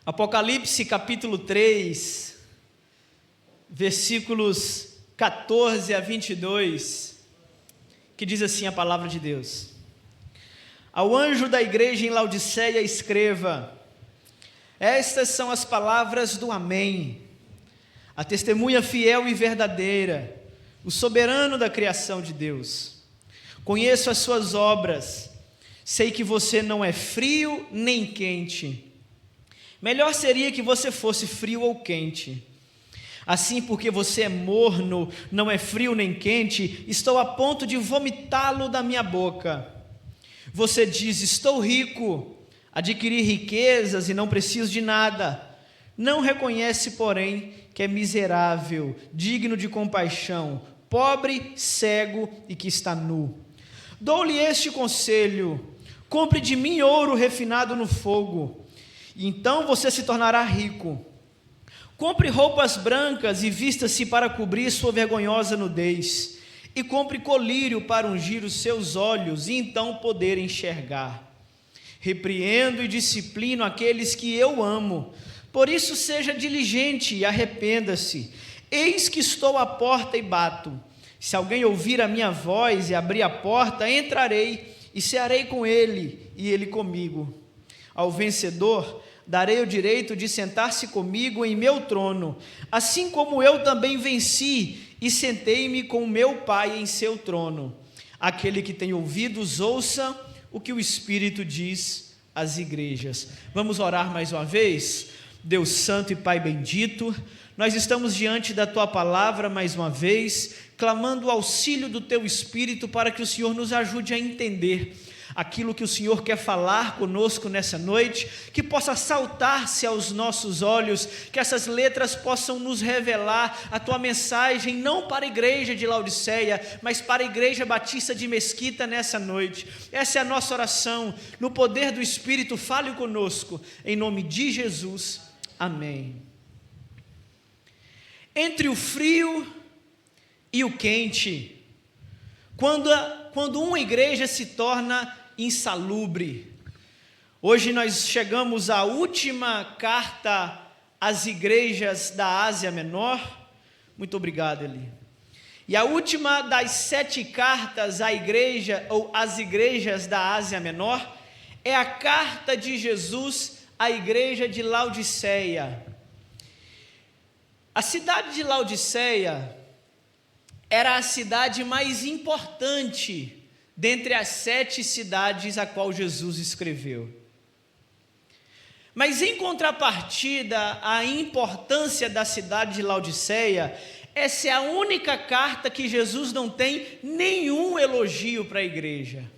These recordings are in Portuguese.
Apocalipse capítulo 3, versículos 14 a 22, que diz assim a palavra de Deus: Ao anjo da igreja em Laodiceia escreva: Estas são as palavras do Amém, a testemunha fiel e verdadeira, o soberano da criação de Deus. Conheço as suas obras, sei que você não é frio nem quente. Melhor seria que você fosse frio ou quente. Assim, porque você é morno, não é frio nem quente, estou a ponto de vomitá-lo da minha boca. Você diz: estou rico, adquiri riquezas e não preciso de nada. Não reconhece, porém, que é miserável, digno de compaixão, pobre, cego e que está nu. Dou-lhe este conselho: compre de mim ouro refinado no fogo, e então você se tornará rico. Compre roupas brancas e vista-se para cobrir sua vergonhosa nudez, e compre colírio para ungir os seus olhos, e então poder enxergar. Repreendo e disciplino aqueles que eu amo, por isso seja diligente e arrependa-se. Eis que estou à porta e bato. Se alguém ouvir a minha voz e abrir a porta, entrarei e cearei com ele e ele comigo. Ao vencedor darei o direito de sentar-se comigo em meu trono, assim como eu também venci e sentei-me com meu Pai em seu trono. Aquele que tem ouvidos, ouça o que o Espírito diz às igrejas. Vamos orar mais uma vez? Deus Santo e Pai bendito, nós estamos diante da Tua palavra mais uma vez, clamando o auxílio do Teu Espírito para que o Senhor nos ajude a entender aquilo que o Senhor quer falar conosco nessa noite, que possa saltar-se aos nossos olhos, que essas letras possam nos revelar a Tua mensagem, não para a igreja de Laodiceia, mas para a igreja batista de Mesquita nessa noite. Essa é a nossa oração, no poder do Espírito, fale conosco, em nome de Jesus, amém. Entre o frio e o quente, quando uma igreja se torna insalubre. Hoje nós chegamos à última carta às igrejas da Ásia Menor. Muito obrigado, Eli. E a última das 7 cartas à igreja, ou às igrejas da Ásia Menor, é a carta de Jesus à igreja de Laodiceia. A cidade de Laodiceia era a cidade mais importante dentre as 7 cidades a qual Jesus escreveu. Mas em contrapartida à importância da cidade de Laodiceia, essa é a única carta que Jesus não tem nenhum elogio para a igreja.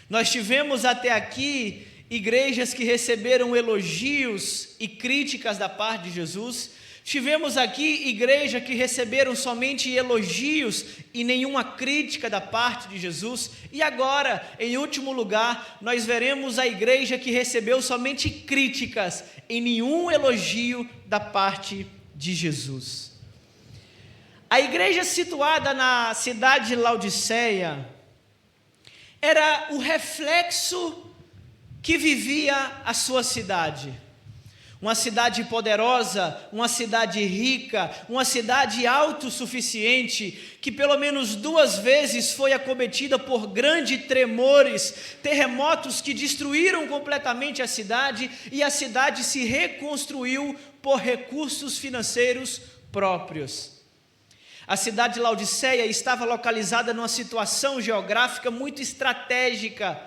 Nós tivemos até aqui igrejas que receberam elogios e críticas da parte de Jesus. Tivemos aqui igreja que receberam somente elogios e nenhuma crítica da parte de Jesus. E agora, em último lugar, nós veremos a igreja que recebeu somente críticas e nenhum elogio da parte de Jesus. A igreja situada na cidade de Laodiceia era o reflexo que vivia a sua cidade. Uma cidade poderosa, uma cidade rica, uma cidade autossuficiente, que pelo menos 2 vezes foi acometida por grandes tremores, terremotos que destruíram completamente a cidade, e a cidade se reconstruiu por recursos financeiros próprios. A cidade de Laodiceia estava localizada numa situação geográfica muito estratégica,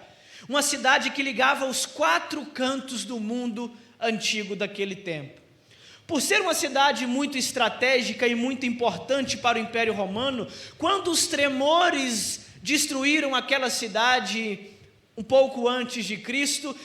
uma cidade que ligava os 4 cantos do mundo antigo daquele tempo. Por ser uma cidade muito estratégica e muito importante para o Império Romano, quando os tremores destruíram aquela cidade um pouco antes de Cristo,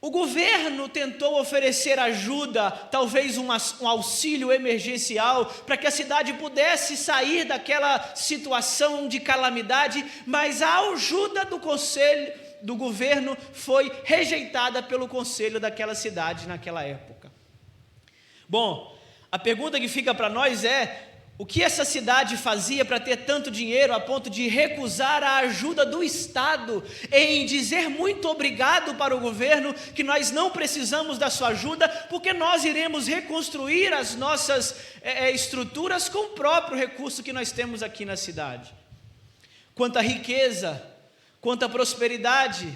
o governo tentou oferecer ajuda, talvez um auxílio emergencial, para que a cidade pudesse sair daquela situação de calamidade, mas a ajuda do governo foi rejeitada pelo conselho daquela cidade naquela época. Bom, a pergunta que fica para nós é: O que essa cidade fazia para ter tanto dinheiro a ponto de recusar a ajuda do Estado em dizer muito obrigado para o governo, que nós não precisamos da sua ajuda, porque nós iremos reconstruir as nossas estruturas com o próprio recurso que nós temos aqui na cidade. Quanta riqueza, quanta prosperidade.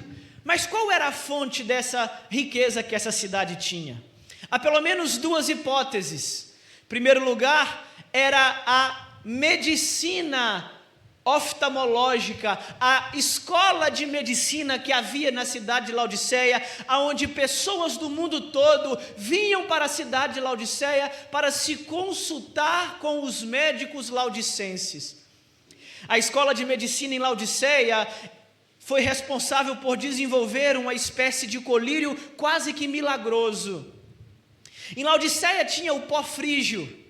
Mas qual era a fonte dessa riqueza que essa cidade tinha? Há pelo menos duas hipóteses. Em primeiro lugar, era a medicina oftalmológica, a escola de medicina que havia na cidade de Laodiceia, onde pessoas do mundo todo vinham para a cidade de Laodiceia para se consultar com os médicos laodicenses. A escola de medicina em Laodiceia foi responsável por desenvolver uma espécie de colírio quase que milagroso. Em Laodiceia tinha o pó frígio,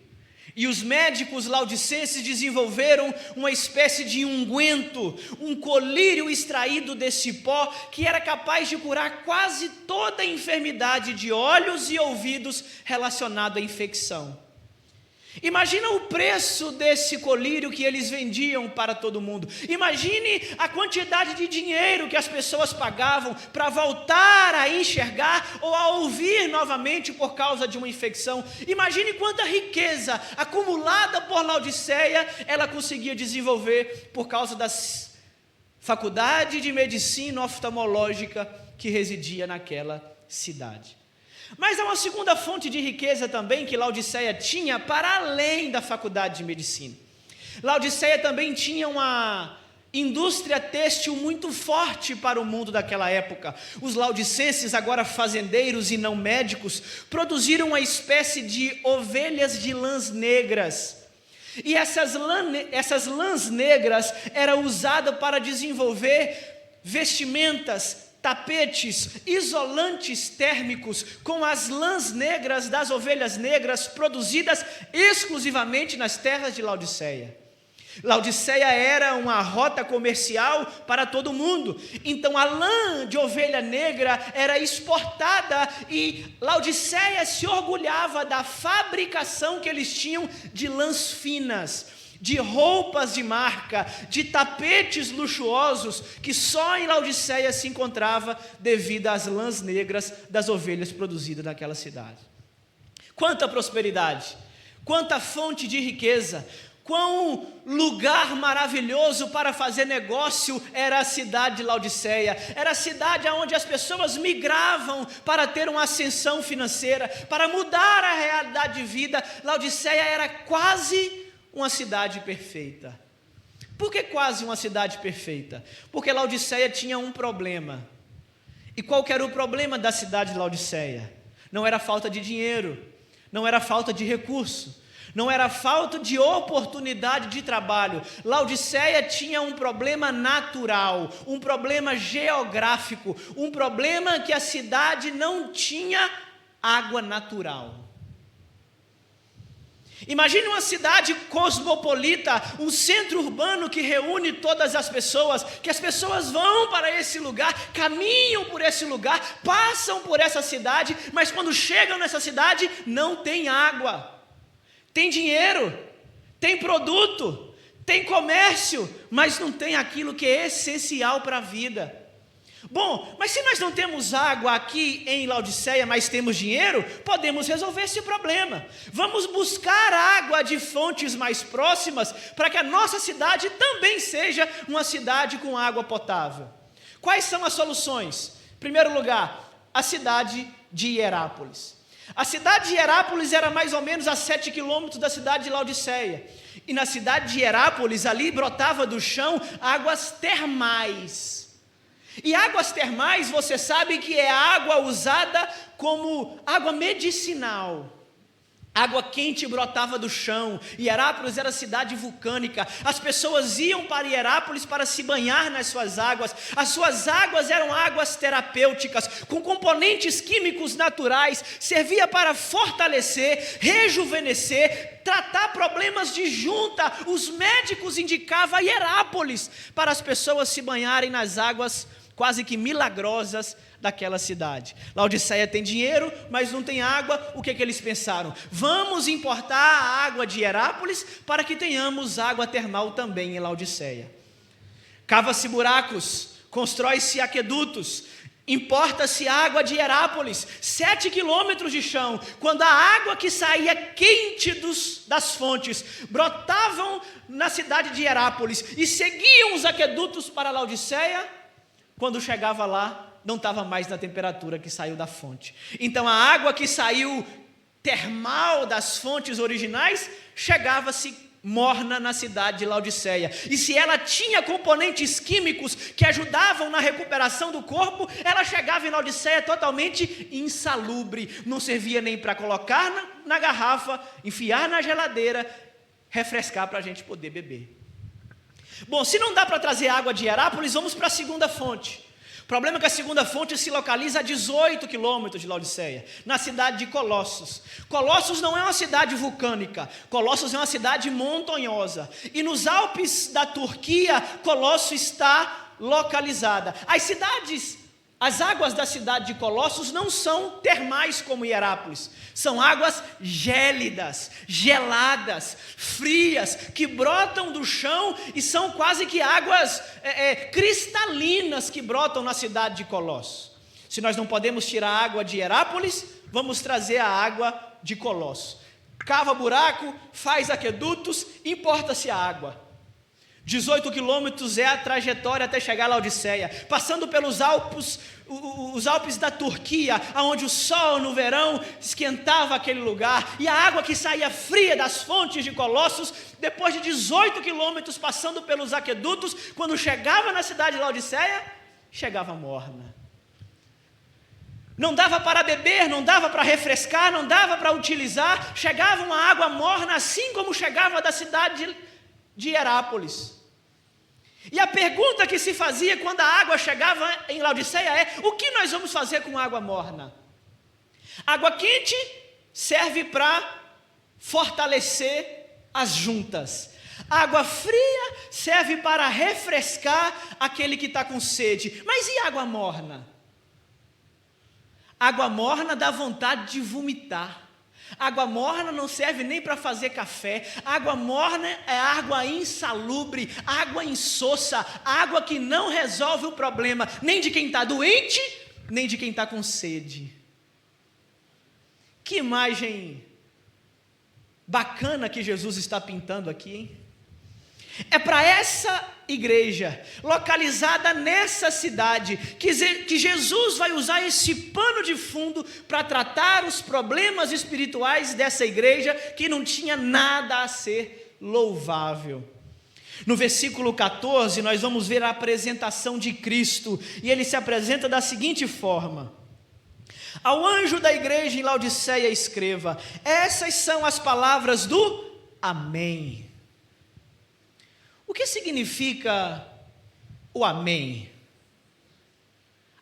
e os médicos laodicenses desenvolveram uma espécie de unguento, um colírio extraído desse pó, que era capaz de curar quase toda a enfermidade de olhos e ouvidos relacionada à infecção. Imagina o preço desse colírio que eles vendiam para todo mundo. Imagine a quantidade de dinheiro que as pessoas pagavam para voltar a enxergar ou a ouvir novamente por causa de uma infecção. Imagine quanta riqueza acumulada por Laodiceia ela conseguia desenvolver por causa da faculdade de medicina oftalmológica que residia naquela cidade. Mas há uma segunda fonte de riqueza também que Laodiceia tinha para além da faculdade de medicina. Laodiceia também tinha uma indústria têxtil muito forte para o mundo daquela época. Os laodicenses, agora fazendeiros e não médicos, produziram uma espécie de ovelhas de lãs negras. E essas lãs negras eram usadas para desenvolver vestimentas, tapetes, isolantes térmicos com as lãs negras das ovelhas negras produzidas exclusivamente nas terras de Laodiceia. Laodiceia era uma rota comercial para todo mundo, então a lã de ovelha negra era exportada e Laodiceia se orgulhava da fabricação que eles tinham de lãs finas, de roupas de marca, de tapetes luxuosos, que só em Laodiceia se encontrava devido às lãs negras das ovelhas produzidas naquela cidade. Quanta prosperidade, quanta fonte de riqueza, quão lugar maravilhoso para fazer negócio era a cidade de Laodiceia. Era a cidade onde as pessoas migravam para ter uma ascensão financeira, para mudar a realidade de vida. Laodiceia era quase uma cidade perfeita. Por que quase uma cidade perfeita? Porque Laodiceia tinha um problema. E qual que era o problema da cidade de Laodiceia? Não era falta de dinheiro, não era falta de recurso, não era falta de oportunidade de trabalho. Laodiceia tinha um problema natural, um problema geográfico, um problema que a cidade não tinha água natural. Imagine uma cidade cosmopolita, um centro urbano que reúne todas as pessoas, que as pessoas vão para esse lugar, caminham por esse lugar, passam por essa cidade, mas quando chegam nessa cidade não tem água, tem dinheiro, tem produto, tem comércio, mas não tem aquilo que é essencial para a vida. Bom, mas se nós não temos água aqui em Laodiceia, mas temos dinheiro, podemos resolver esse problema. Vamos buscar água de fontes mais próximas, para que a nossa cidade também seja uma cidade com água potável. Quais são as soluções? Em primeiro lugar, a cidade de Hierápolis. A cidade de Hierápolis era mais ou menos a 7 quilômetros da cidade de Laodiceia. E na cidade de Hierápolis, ali brotava do chão águas termais. E águas termais, você sabe que é água usada como água medicinal. Água quente brotava do chão. Hierápolis era cidade vulcânica. As pessoas iam para Hierápolis para se banhar nas suas águas. As suas águas eram águas terapêuticas, com componentes químicos naturais. Servia para fortalecer, rejuvenescer, tratar problemas de junta. Os médicos indicavam Hierápolis para as pessoas se banharem nas águas quase que milagrosas daquela cidade. Laodiceia tem dinheiro, mas não tem água. O que eles pensaram? Vamos importar a água de Hierápolis para que tenhamos água termal também em Laodiceia. Cava-se buracos, constrói-se aquedutos, importa-se água de Hierápolis, 7 quilômetros de chão. Quando a água que saía quente das fontes brotavam na cidade de Hierápolis e seguiam os aquedutos para Laodiceia, quando chegava lá, não estava mais na temperatura que saiu da fonte. Então a água que saiu termal das fontes originais chegava-se morna na cidade de Laodiceia. E se ela tinha componentes químicos que ajudavam na recuperação do corpo, ela chegava em Laodiceia totalmente insalubre. Não servia nem para colocar na garrafa, enfiar na geladeira, refrescar para a gente poder beber. Bom, se não dá para trazer água de Hierápolis, vamos para a segunda fonte. O problema é que a segunda fonte se localiza a 18 quilômetros de Laodiceia, na cidade de Colossos. Colossos não é uma cidade vulcânica, Colossos é uma cidade montanhosa. E nos Alpes da Turquia, Colossos está localizada. As águas da cidade de Colossos não são termais como Hierápolis, são águas gélidas, geladas, frias, que brotam do chão e são quase que águas cristalinas que brotam na cidade de Colossos. Se nós não podemos tirar a água de Hierápolis, vamos trazer a água de Colossos. Cava buraco, faz aquedutos, importa-se a água. 18 quilômetros é a trajetória até chegar a Laodiceia, passando pelos Alpes, os Alpes da Turquia, onde o sol no verão esquentava aquele lugar, e a água que saía fria das fontes de Colossos, depois de 18 quilômetros passando pelos aquedutos, quando chegava na cidade de Laodiceia, chegava morna. Não dava para beber, não dava para refrescar, não dava para utilizar, chegava uma água morna, assim como chegava da cidade de Hierápolis. E a pergunta que se fazia quando a água chegava em Laodiceia é: o que nós vamos fazer com água morna? Água quente serve para fortalecer as juntas. Água fria serve para refrescar aquele que está com sede. Mas e água morna? Água morna dá vontade de vomitar. Água morna não serve nem para fazer café. Água morna é água insalubre, água insossa, água que não resolve o problema, nem de quem está doente, nem de quem está com sede. Que imagem bacana que Jesus está pintando aqui, hein? É para essa igreja, localizada nessa cidade, que Jesus vai usar esse pano de fundo para tratar os problemas espirituais dessa igreja, que não tinha nada a ser louvável. No versículo 14, nós vamos ver a apresentação de Cristo, e ele se apresenta da seguinte forma: ao anjo da igreja em Laodiceia escreva: essas são as palavras do Amém. O que significa o amém?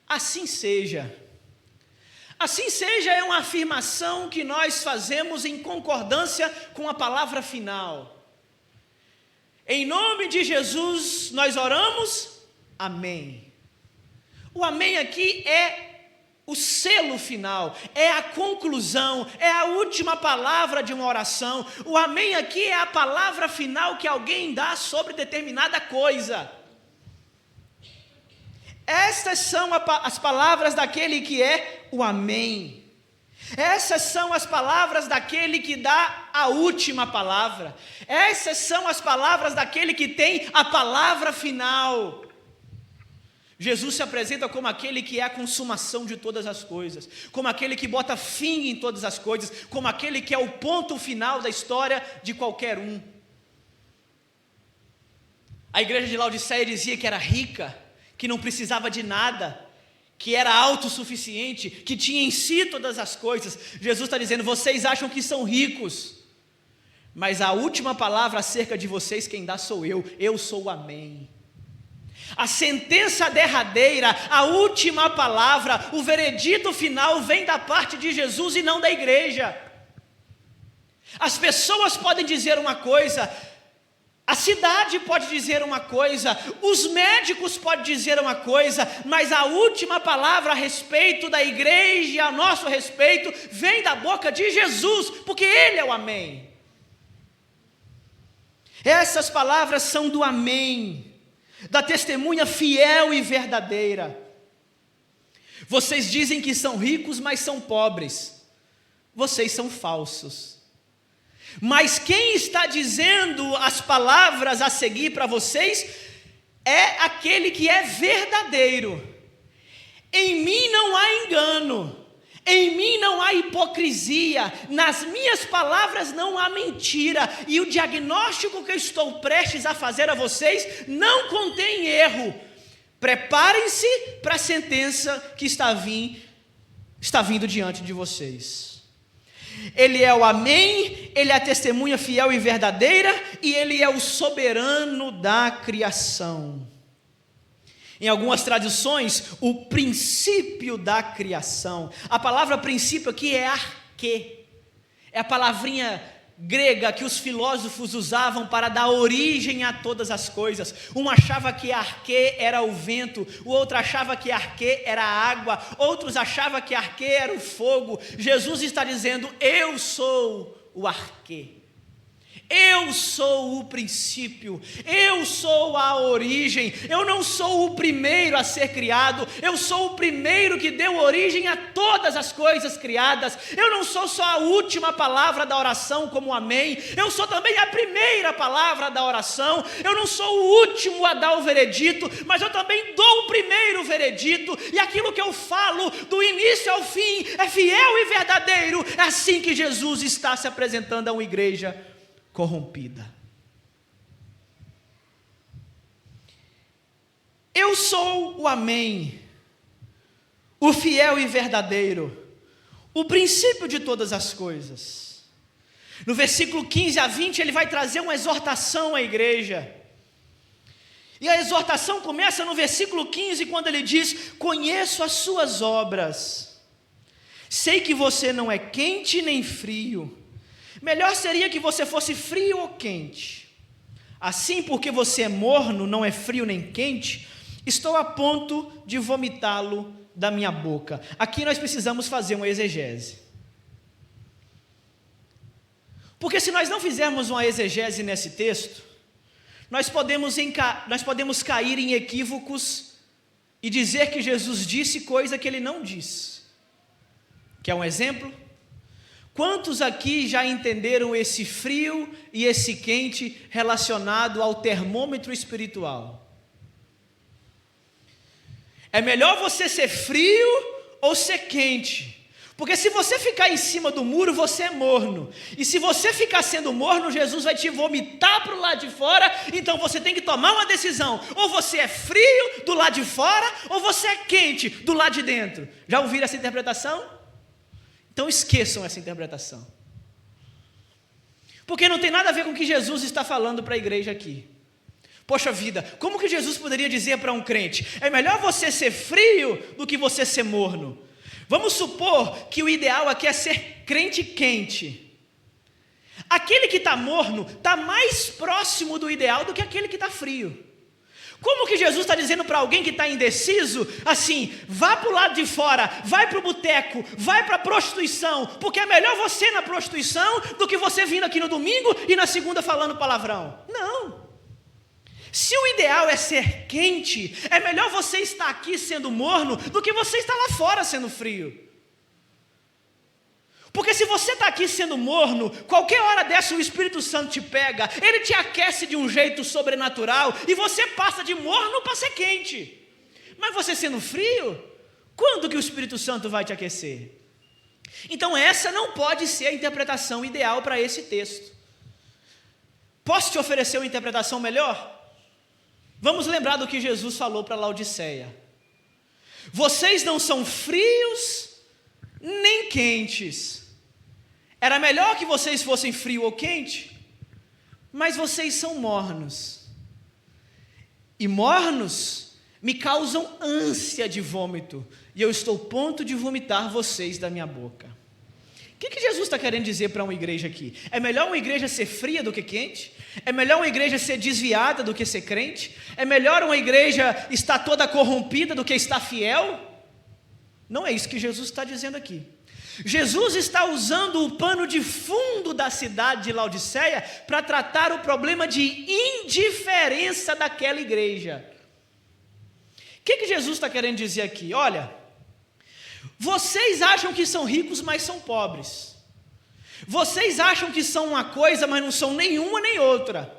Assim seja. Assim seja é uma afirmação que nós fazemos em concordância com a palavra final. Em nome de Jesus nós oramos, amém. O amém aqui é o selo final, é a conclusão, é a última palavra de uma oração. O amém aqui é a palavra final que alguém dá sobre determinada coisa. Estas são as palavras daquele que é o amém. Essas são as palavras daquele que dá a última palavra. Essas são as palavras daquele que tem a palavra final. Jesus se apresenta como aquele que é a consumação de todas as coisas, como aquele que bota fim em todas as coisas, como aquele que é o ponto final da história de qualquer um. A igreja de Laodiceia dizia que era rica, que não precisava de nada, que era autossuficiente, que tinha em si todas as coisas. Jesus está dizendo: vocês acham que são ricos, mas a última palavra acerca de vocês quem dá sou eu sou o amém. A sentença derradeira, a última palavra, o veredito final vem da parte de Jesus e não da igreja. As pessoas podem dizer uma coisa, A cidade pode dizer uma coisa, os médicos podem dizer uma coisa, mas a última palavra a respeito da igreja e a nosso respeito vem da boca de Jesus, porque Ele é o amém. Essas palavras são do amém, da testemunha fiel e verdadeira. Vocês dizem que são ricos, mas são pobres. Vocês são falsos. Mas quem está dizendo as palavras a seguir para vocês é aquele que é verdadeiro. Em mim não há engano, em mim não há hipocrisia, nas minhas palavras não há mentira, e o diagnóstico que eu estou prestes a fazer a vocês não contém erro. Preparem-se para a sentença que está vindo diante de vocês. Ele é o amém, Ele é a testemunha fiel e verdadeira, e Ele é o soberano da criação. Em algumas traduções, o princípio da criação. A palavra princípio aqui é arquê. É a palavrinha grega que os filósofos usavam para dar origem a todas as coisas. Um achava que arquê era o vento, o outro achava que arquê era a água, outros achavam que arquê era o fogo. Jesus está dizendo: eu sou o arquê. Eu sou o princípio, eu sou a origem, eu não sou o primeiro a ser criado, eu sou o primeiro que deu origem a todas as coisas criadas. Eu não sou só a última palavra da oração como amém, eu sou também a primeira palavra da oração. Eu não sou o último a dar o veredito, mas eu também dou o primeiro veredito, e aquilo que eu falo do início ao fim é fiel e verdadeiro. É assim que Jesus está se apresentando a uma igreja corrompida. Eu sou o amém, o fiel e verdadeiro, o princípio de todas as coisas. No versículo 15 a 20 ele vai trazer uma exortação à igreja, e a exortação começa no versículo 15, quando ele diz: conheço as suas obras, sei que você não é quente nem frio. Melhor seria que você fosse frio ou quente. Assim, porque você é morno, não é frio nem quente, estou a ponto de vomitá-lo da minha boca. Aqui nós precisamos fazer uma exegese. Porque se nós não fizermos uma exegese nesse texto, nós podemos cair em equívocos e dizer que Jesus disse coisa que Ele não disse. Quer um exemplo? Quantos aqui já entenderam esse frio e esse quente relacionado ao termômetro espiritual? É melhor você ser frio ou ser quente? Porque se você ficar em cima do muro, você é morno. E se você ficar sendo morno, Jesus vai te vomitar para o lado de fora. Então você tem que tomar uma decisão. Ou você é frio do lado de fora, ou você é quente do lado de dentro. Já ouviram essa interpretação? Então esqueçam essa interpretação, porque não tem nada a ver com o que Jesus está falando para a igreja aqui. Poxa vida, como que Jesus poderia dizer para um crente: é melhor você ser frio do que você ser morno? Vamos supor que o ideal aqui é ser crente quente. Aquele que está morno está mais próximo do ideal do que aquele que está frio. Como que Jesus está dizendo para alguém que está indeciso, assim: vá para o lado de fora, vai para o boteco, vai para a prostituição, porque é melhor você na prostituição do que você vindo aqui no domingo e na segunda falando palavrão? Não. Se o ideal é ser quente, é melhor você estar aqui sendo morno do que você estar lá fora sendo frio. Porque se você está aqui sendo morno, qualquer hora dessa o Espírito Santo te pega, ele te aquece de um jeito sobrenatural, e você passa de morno para ser quente. Mas você sendo frio, quando que o Espírito Santo vai te aquecer? Então essa não pode ser a interpretação ideal para esse texto. Posso te oferecer uma interpretação melhor? Vamos lembrar do que Jesus falou para Laodiceia: vocês não são frios nem quentes. Era melhor que vocês fossem frio ou quente, mas vocês são mornos. E mornos me causam ânsia de vômito, e eu estou a ponto de vomitar vocês da minha boca. que Jesus está querendo dizer para uma igreja aqui? É melhor uma igreja ser fria do que quente? É melhor uma igreja ser desviada do que ser crente? É melhor uma igreja estar toda corrompida do que estar fiel? Não é isso que Jesus está dizendo aqui. Jesus está usando o pano de fundo da cidade de Laodiceia para tratar o problema de indiferença daquela igreja. O que Jesus está querendo dizer aqui? Olha, vocês acham que são ricos, mas são pobres. Vocês acham que são uma coisa, mas não são nenhuma nem outra.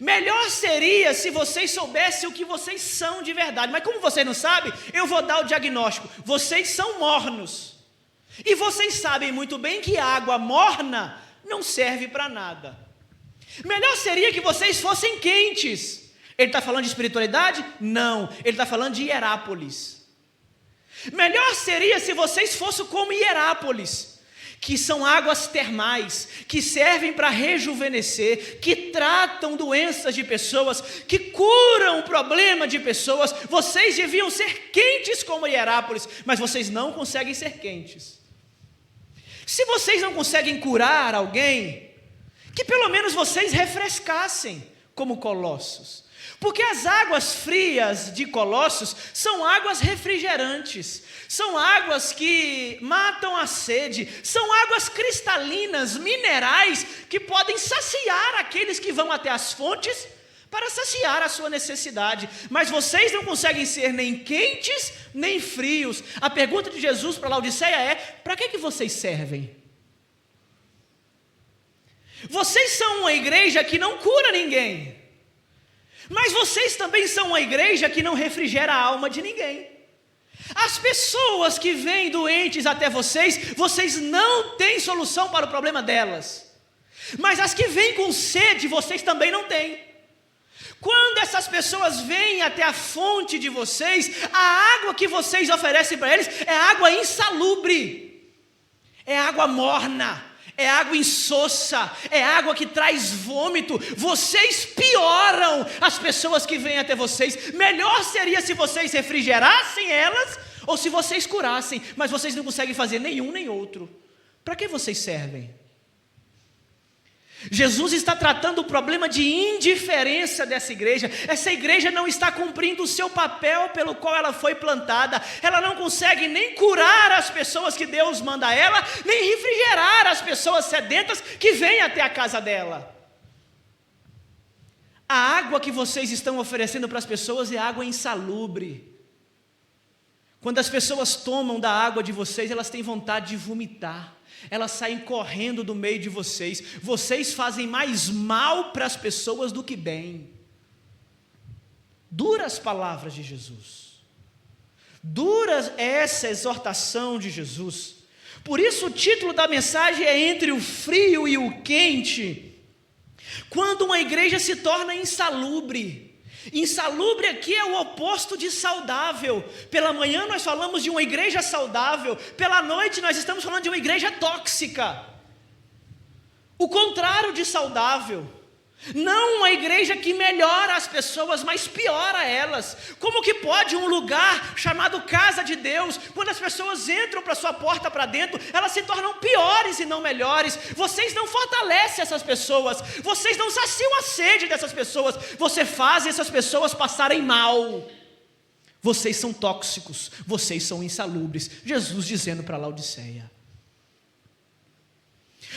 Melhor seria se vocês soubessem o que vocês são de verdade. Mas como vocês não sabem, eu vou dar o diagnóstico. Vocês são mornos. E vocês sabem muito bem que água morna não serve para nada. Melhor seria que vocês fossem quentes. Ele está falando de espiritualidade? Não, ele está falando de Hierápolis. Melhor seria se vocês fossem como Hierápolis, que são águas termais, que servem para rejuvenescer, que tratam doenças de pessoas, que curam o problema de pessoas. Vocês deviam ser quentes como Hierápolis, mas vocês não conseguem ser quentes. Se vocês não conseguem curar alguém, que pelo menos vocês refrescassem como Colossos. Porque as águas frias de Colossos são águas refrigerantes, são águas que matam a sede, são águas cristalinas, minerais, que podem saciar aqueles que vão até as fontes para saciar a sua necessidade. Mas vocês não conseguem ser nem quentes, nem frios. A pergunta de Jesus para Laodiceia é: para que vocês servem? Vocês são uma igreja que não cura ninguém, mas vocês também são uma igreja que não refrigera a alma de ninguém. As pessoas que vêm doentes até vocês não têm solução para o problema delas, mas as que vêm com sede, vocês também não têm. Quando essas pessoas vêm até a fonte de vocês, a água que vocês oferecem para eles é água insalubre, é água morna, é água insossa, é água que traz vômito. Vocês pioram as pessoas que vêm até vocês. Melhor seria se vocês refrigerassem elas ou se vocês curassem, mas vocês não conseguem fazer nenhum nem outro. Para que vocês servem? Jesus está tratando o problema de indiferença dessa igreja. Essa igreja não está cumprindo o seu papel pelo qual ela foi plantada. Ela não consegue nem curar as pessoas que Deus manda a ela, nem refrigerar as pessoas sedentas que vêm até a casa dela. A água que vocês estão oferecendo para as pessoas é água insalubre. Quando as pessoas tomam da água de vocês, elas têm vontade de vomitar. Elas saem correndo do meio de vocês. Vocês fazem mais mal para as pessoas do que bem. Duras palavras de Jesus. Dura essa exortação de Jesus. Por isso o título da mensagem é Entre o Frio e o Quente. Quando uma igreja se torna insalubre. Insalubre aqui é o oposto de saudável. Pela manhã nós falamos de uma igreja saudável, pela noite nós estamos falando de uma igreja tóxica. O contrário de saudável. Não uma igreja que melhora as pessoas, mas piora elas. Como que pode um lugar chamado casa de Deus, quando as pessoas entram para sua porta para dentro, elas se tornam piores e não melhores? Vocês não fortalecem essas pessoas, vocês não saciam a sede dessas pessoas, você faz essas pessoas passarem mal. Vocês são tóxicos, vocês são insalubres. Jesus dizendo para Laodiceia.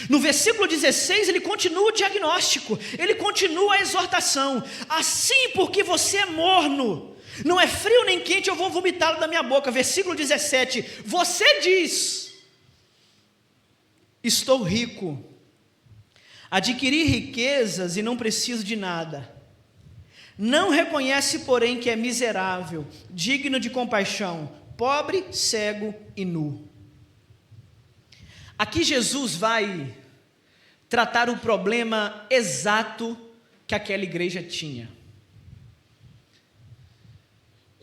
No versículo 16 ele continua o diagnóstico, ele continua a exortação. Assim, porque você é morno, não é frio nem quente, eu vou vomitá-lo da minha boca. Versículo 17, você diz: estou rico, adquiri riquezas e não preciso de nada. Não reconhece, porém, que é miserável, digno de compaixão, pobre, cego e nu. Aqui Jesus vai tratar o problema exato que aquela igreja tinha.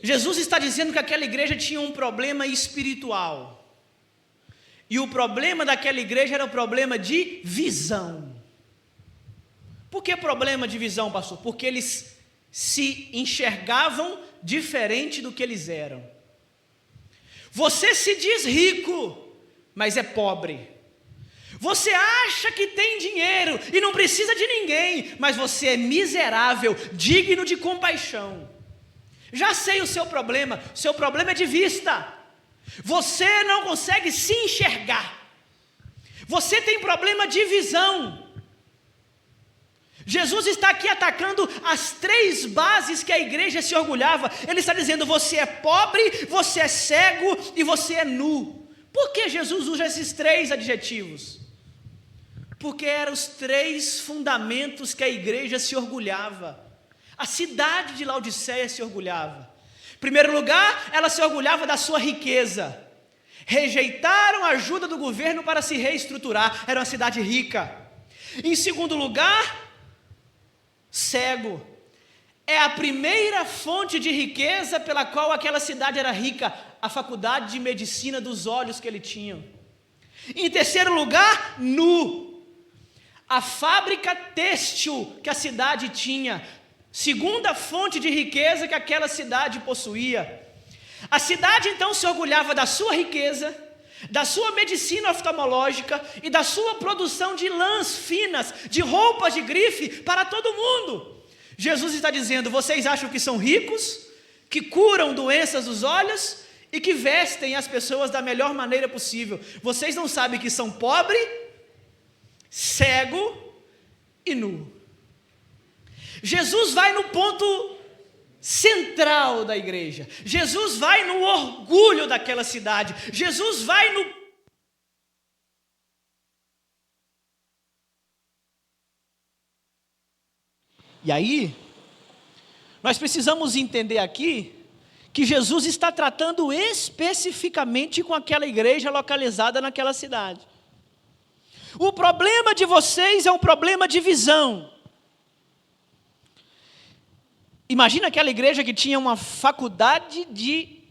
Jesus está dizendo que aquela igreja tinha um problema espiritual. E o problema daquela igreja era o problema de visão. Por que problema de visão, pastor? Porque eles se enxergavam diferente do que eles eram. Você se diz rico, mas é pobre. Você acha que tem dinheiro e não precisa de ninguém, mas você é miserável, digno de compaixão. Já sei o seu problema é de vista. Você não consegue se enxergar. Você tem problema de visão. Jesus está aqui atacando as 3 bases que a igreja se orgulhava. Ele está dizendo: você é pobre, você é cego e você é nu. Por que Jesus usa esses 3 adjetivos? Porque eram os 3 fundamentos que a igreja se orgulhava. A cidade de Laodiceia se orgulhava. Em primeiro lugar, ela se orgulhava da sua riqueza. Rejeitaram a ajuda do governo para se reestruturar. Era uma cidade rica. Em segundo lugar, cego. É a primeira fonte de riqueza pela qual aquela cidade era rica, a faculdade de medicina dos olhos que ele tinha. Em terceiro lugar, nu. A fábrica têxtil que a cidade tinha, segunda fonte de riqueza que aquela cidade possuía. A cidade então se orgulhava da sua riqueza, da sua medicina oftalmológica e da sua produção de lãs finas, de roupas de grife para todo mundo. Jesus está dizendo: vocês acham que são ricos, que curam doenças dos olhos e que vestem as pessoas da melhor maneira possível. Vocês não sabem que são pobre, cego e nu. Jesus vai no ponto central da igreja. Jesus vai no orgulho daquela cidade. Jesus vai no... E aí, nós precisamos entender aqui que Jesus está tratando especificamente com aquela igreja localizada naquela cidade. O problema de vocês é um problema de visão. Imagina aquela igreja que tinha uma faculdade de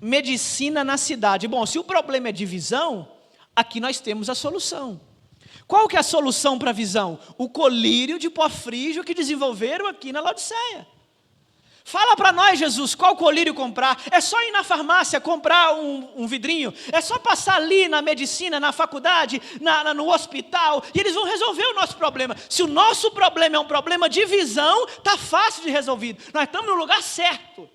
medicina na cidade. Bom, se o problema é de visão, aqui nós temos a solução. Qual que é a solução para a visão? O colírio de pó frígio que desenvolveram aqui na Laodiceia. Fala para nós, Jesus, qual colírio comprar? É só ir na farmácia comprar um vidrinho? É só passar ali na medicina, na faculdade, no hospital, e eles vão resolver o nosso problema. Se o nosso problema é um problema de visão, está fácil de resolver. Nós estamos no lugar certo.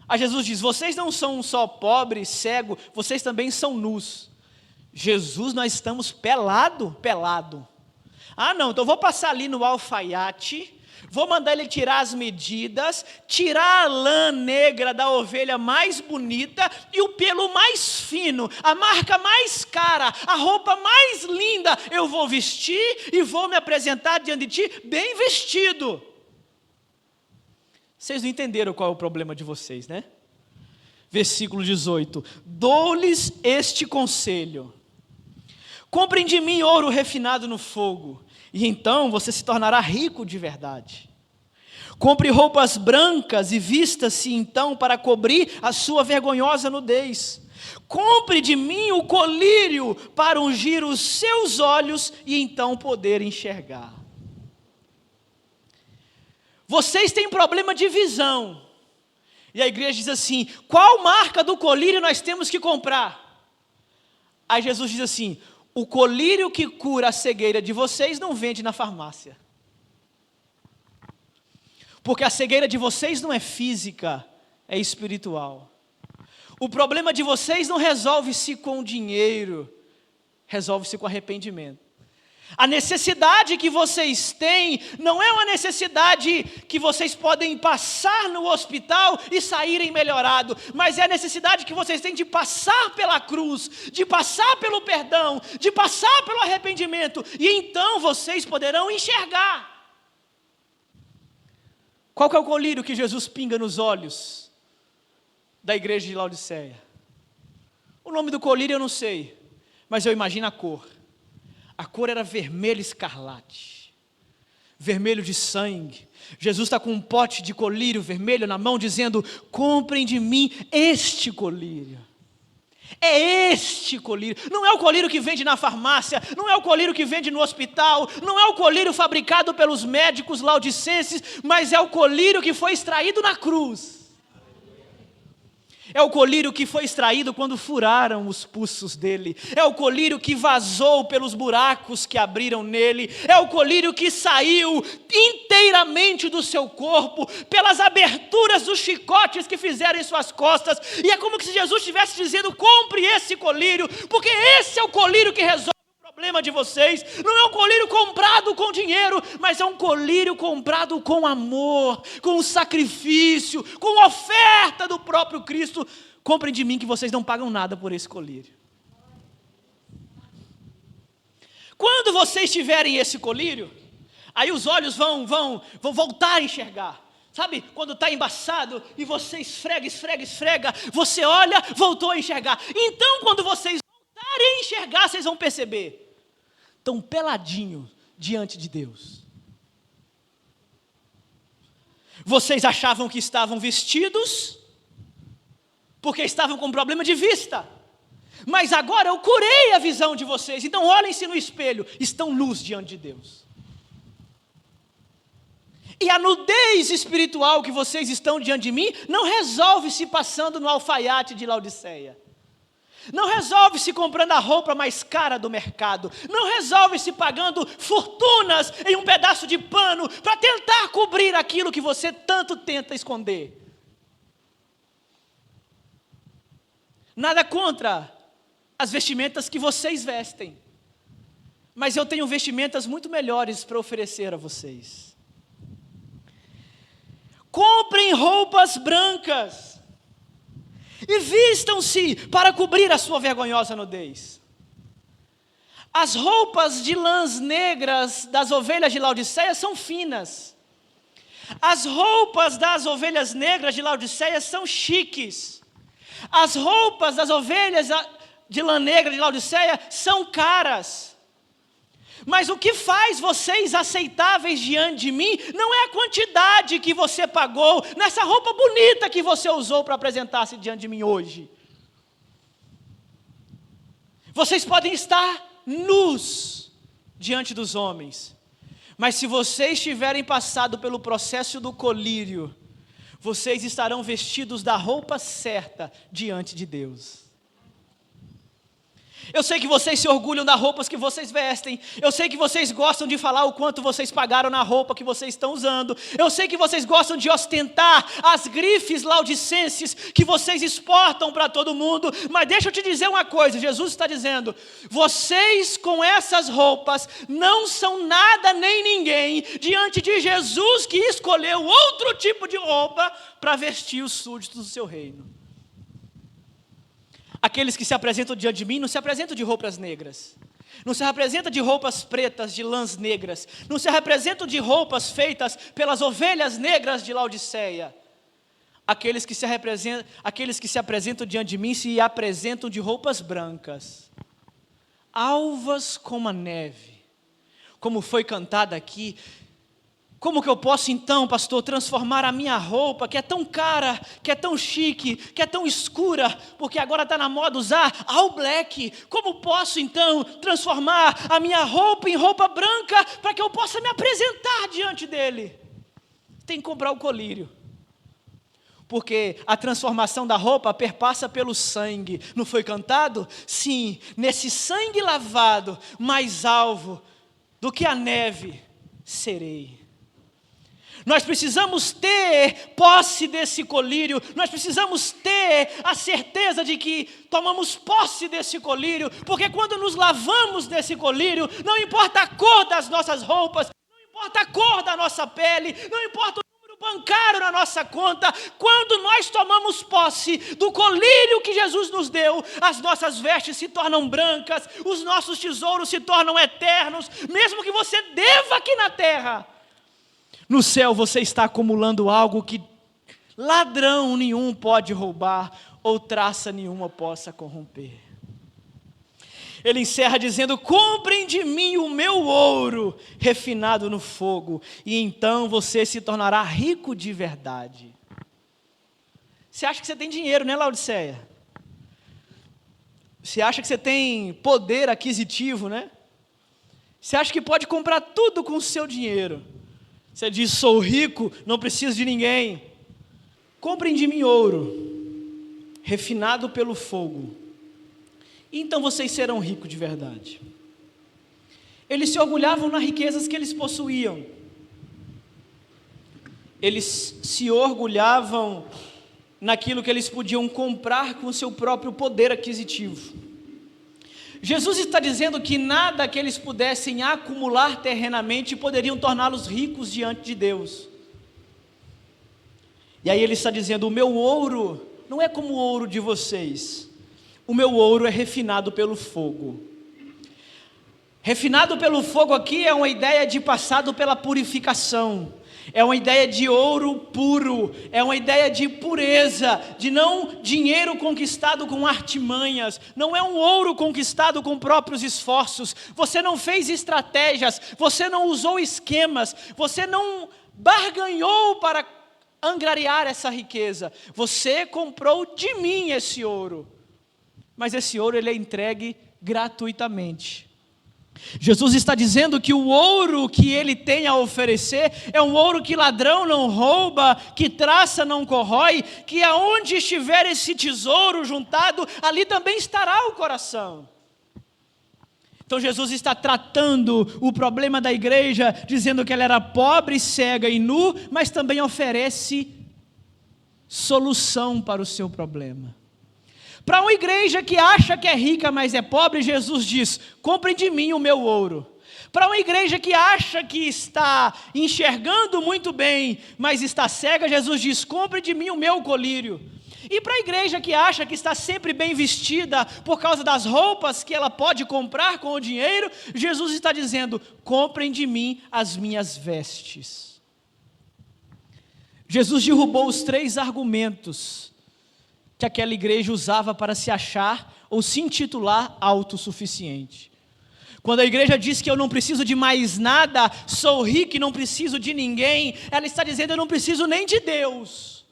Aí Jesus diz: vocês não são só pobres, cego, vocês também são nus. Jesus, nós estamos pelado. Ah não, então vou passar ali no alfaiate, vou mandar ele tirar as medidas, tirar a lã negra da ovelha mais bonita e o pelo mais fino, a marca mais cara, a roupa mais linda, eu vou vestir e vou me apresentar diante de ti bem vestido. Vocês não entenderam qual é o problema de vocês, né? Versículo 18: dou-lhes este conselho: comprem de mim ouro refinado no fogo, e então você se tornará rico de verdade. Compre roupas brancas e vista-se então para cobrir a sua vergonhosa nudez. Compre de mim o colírio para ungir os seus olhos e então poder enxergar. Vocês têm problema de visão. E a igreja diz assim: qual marca do colírio nós temos que comprar? Aí Jesus diz assim: o colírio que cura a cegueira de vocês não vende na farmácia. Porque a cegueira de vocês não é física, é espiritual. O problema de vocês não resolve-se com dinheiro, resolve-se com arrependimento. A necessidade que vocês têm não é uma necessidade que vocês podem passar no hospital e saírem melhorados, mas é a necessidade que vocês têm de passar pela cruz, de passar pelo perdão, de passar pelo arrependimento, e então vocês poderão enxergar. Qual que é o colírio que Jesus pinga nos olhos da igreja de Laodiceia? O nome do colírio eu não sei, mas eu imagino a cor. A cor era vermelho escarlate, vermelho de sangue. Jesus está com um pote de colírio vermelho na mão, dizendo: comprem de mim este colírio. É este colírio, não é o colírio que vende na farmácia, não é o colírio que vende no hospital, não é o colírio fabricado pelos médicos laodicenses, mas é o colírio que foi extraído na cruz. É o colírio que foi extraído quando furaram os pulsos dele. É o colírio que vazou pelos buracos que abriram nele. É o colírio que saiu inteiramente do seu corpo, pelas aberturas dos chicotes que fizeram em suas costas. E é como se Jesus estivesse dizendo: compre esse colírio, porque esse é o colírio que resolve o problema de vocês. Não é um colírio comprado com dinheiro, mas é um colírio comprado com amor, com sacrifício, com oferta do próprio Cristo. Comprem de mim que vocês não pagam nada por esse colírio. Quando vocês tiverem esse colírio, aí os olhos vão voltar a enxergar. Sabe, quando está embaçado e você esfrega, você olha, voltou a enxergar. Então, quando vocês voltarem a enxergar, vocês vão perceber: estão peladinhos diante de Deus. Vocês achavam que estavam vestidos, porque estavam com problema de vista. Mas agora eu curei a visão de vocês. Então olhem-se no espelho, estão nus diante de Deus. E a nudez espiritual que vocês estão diante de mim não resolve se passando no alfaiate de Laodiceia. Não resolve se comprando a roupa mais cara do mercado. Não resolve se pagando fortunas em um pedaço de pano para tentar cobrir aquilo que você tanto tenta esconder. Nada contra as vestimentas que vocês vestem, mas eu tenho vestimentas muito melhores para oferecer a vocês. Comprem roupas brancas e vistam-se para cobrir a sua vergonhosa nudez. As roupas de lãs negras das ovelhas de Laodiceia são finas. As roupas das ovelhas negras de Laodiceia são chiques. As roupas das ovelhas de lã negra de Laodiceia são caras. Mas o que faz vocês aceitáveis diante de mim não é a quantidade que você pagou nessa roupa bonita que você usou para apresentar-se diante de mim hoje. Vocês podem estar nus diante dos homens, mas se vocês tiverem passado pelo processo do colírio, vocês estarão vestidos da roupa certa diante de Deus. Eu sei que vocês se orgulham das roupas que vocês vestem. Eu sei que vocês gostam de falar o quanto vocês pagaram na roupa que vocês estão usando. Eu sei que vocês gostam de ostentar as grifes laudicenses que vocês exportam para todo mundo. Mas deixa eu te dizer uma coisa, Jesus está dizendo: vocês com essas roupas não são nada nem ninguém diante de Jesus, que escolheu outro tipo de roupa para vestir os súditos do seu reino. Aqueles que se apresentam diante de mim não se apresentam de roupas negras, não se apresentam de roupas pretas, de lãs negras, não se apresentam de roupas feitas pelas ovelhas negras de Laodiceia. Aqueles que se apresentam diante de mim se apresentam de roupas brancas, alvas como a neve, como foi cantado aqui. Como que eu posso então, pastor, transformar a minha roupa, que é tão cara, que é tão chique, que é tão escura, porque agora está na moda usar all black, como posso então transformar a minha roupa em roupa branca, para que eu possa me apresentar diante dele? Tem que comprar o colírio, porque a transformação da roupa perpassa pelo sangue. Não foi cantado? Sim, nesse sangue lavado, mais alvo do que a neve serei. Nós precisamos ter posse desse colírio, nós precisamos ter a certeza de que tomamos posse desse colírio, porque quando nos lavamos desse colírio, não importa a cor das nossas roupas, não importa a cor da nossa pele, não importa o número bancário na nossa conta, quando nós tomamos posse do colírio que Jesus nos deu, as nossas vestes se tornam brancas, os nossos tesouros se tornam eternos, mesmo que você deva aqui na terra. No céu você está acumulando algo que ladrão nenhum pode roubar, ou traça nenhuma possa corromper. Ele encerra dizendo: comprem de mim o meu ouro refinado no fogo, e então você se tornará rico de verdade. Você acha que você tem dinheiro, né, Laodiceia? Você acha que você tem poder aquisitivo, né? Você acha que pode comprar tudo com o seu dinheiro. Você diz: sou rico, não preciso de ninguém. Comprem de mim ouro, refinado pelo fogo, então vocês serão ricos de verdade. Eles se orgulhavam nas riquezas que eles possuíam. Eles se orgulhavam naquilo que eles podiam comprar com o seu próprio poder aquisitivo. Jesus está dizendo que nada que eles pudessem acumular terrenamente poderiam torná-los ricos diante de Deus. E aí ele está dizendo: o meu ouro não é como o ouro de vocês. O meu ouro é refinado pelo fogo. Refinado pelo fogo aqui é uma ideia de passado pela purificação. É uma ideia de ouro puro, é uma ideia de pureza, de não dinheiro conquistado com artimanhas, não é um ouro conquistado com próprios esforços. Você não fez estratégias, você não usou esquemas, você não barganhou para angariar essa riqueza. Você comprou de mim esse ouro, mas esse ouro ele é entregue gratuitamente. Jesus está dizendo que o ouro que ele tem a oferecer é um ouro que ladrão não rouba, que traça não corrói, que aonde estiver esse tesouro juntado, ali também estará o coração. Então Jesus está tratando o problema da igreja, dizendo que ela era pobre, cega e nu, mas também oferece solução para o seu problema. Para uma igreja que acha que é rica, mas é pobre, Jesus diz: comprem de mim o meu ouro. Para uma igreja que acha que está enxergando muito bem, mas está cega, Jesus diz: comprem de mim o meu colírio. E para a igreja que acha que está sempre bem vestida, por causa das roupas que ela pode comprar com o dinheiro, Jesus está dizendo: comprem de mim as minhas vestes. Jesus derrubou os 3 argumentos que aquela igreja usava para se achar ou se intitular autossuficiente. Quando a igreja diz que eu não preciso de mais nada, sou rico e não preciso de ninguém, ela está dizendo: eu não preciso nem de Deus.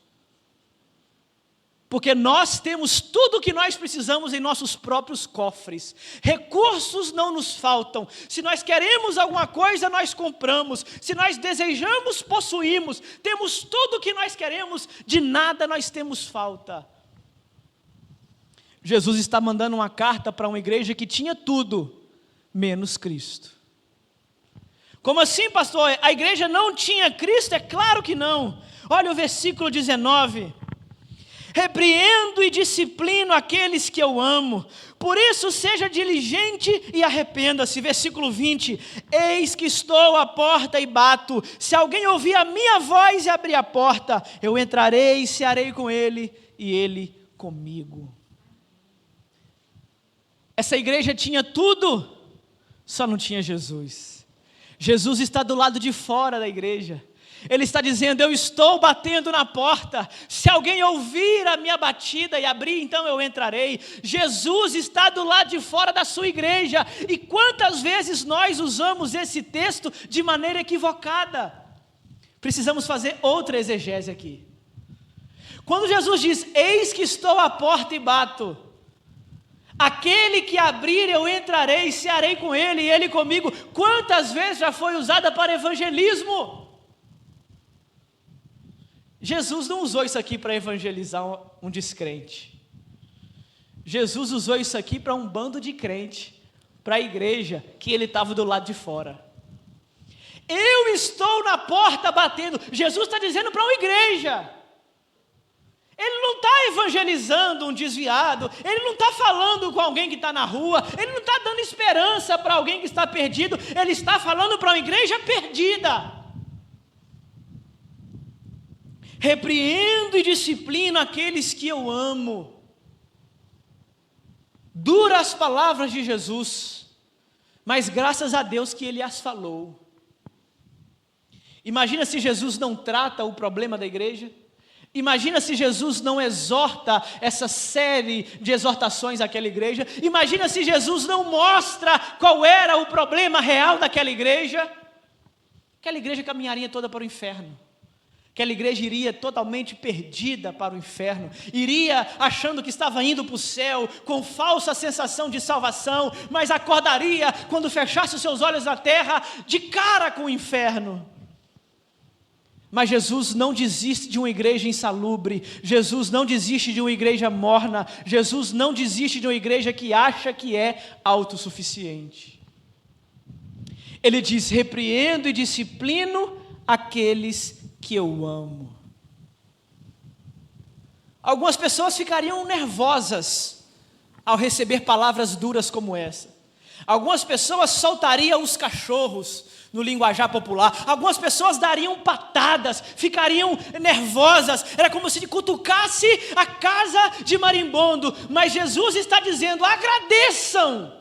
Porque nós temos tudo o que nós precisamos em nossos próprios cofres. Recursos não nos faltam. Se nós queremos alguma coisa, nós compramos. Se nós desejamos, possuímos. Temos tudo o que nós queremos, de nada nós temos falta. Jesus está mandando uma carta para uma igreja que tinha tudo, menos Cristo. Como assim, pastor? A igreja não tinha Cristo? É claro que não. Olha o versículo 19. Repreendo e disciplino aqueles que eu amo, por isso seja diligente e arrependa-se. Versículo 20, eis que estou à porta e bato, se alguém ouvir a minha voz e abrir a porta, eu entrarei e cearei com ele e ele comigo. Essa igreja tinha tudo, só não tinha Jesus. Jesus está do lado de fora da igreja. Ele está dizendo: eu estou batendo na porta, se alguém ouvir a minha batida e abrir, então eu entrarei. Jesus está do lado de fora da sua igreja. E quantas vezes nós usamos esse texto de maneira equivocada? Precisamos fazer outra exegese aqui. Quando Jesus diz: eis que estou à porta e bato, aquele que abrir eu entrarei, cearei com ele e ele comigo, quantas vezes já foi usada para evangelismo? Jesus não usou isso aqui para evangelizar um descrente. Jesus usou isso aqui para um bando de crente, para a igreja que ele estava do lado de fora. Eu estou na porta batendo. Jesus está dizendo para uma igreja. Ele não está evangelizando um desviado, ele não está falando com alguém que está na rua, ele não está dando esperança para alguém que está perdido, ele está falando para uma igreja perdida. Repreendo e disciplino aqueles que eu amo. Duras palavras de Jesus, mas graças a Deus que ele as falou. Imagina se Jesus não trata o problema da igreja. Imagina se Jesus não exorta essa série de exortações àquela igreja. Imagina se Jesus não mostra qual era o problema real daquela igreja. Aquela igreja caminharia toda para o inferno. Aquela igreja iria totalmente perdida para o inferno. Iria achando que estava indo para o céu, com falsa sensação de salvação, mas acordaria quando fechasse os seus olhos na terra, de cara com o inferno. Mas Jesus não desiste de uma igreja insalubre, Jesus não desiste de uma igreja morna, Jesus não desiste de uma igreja que acha que é autossuficiente. Ele diz: repreendo e disciplino aqueles que eu amo. Algumas pessoas ficariam nervosas ao receber palavras duras como essa. Algumas pessoas soltariam os cachorros no linguajar popular. Algumas pessoas dariam patadas, ficariam nervosas. Era como se cutucasse a casa de marimbondo. Mas Jesus está dizendo: agradeçam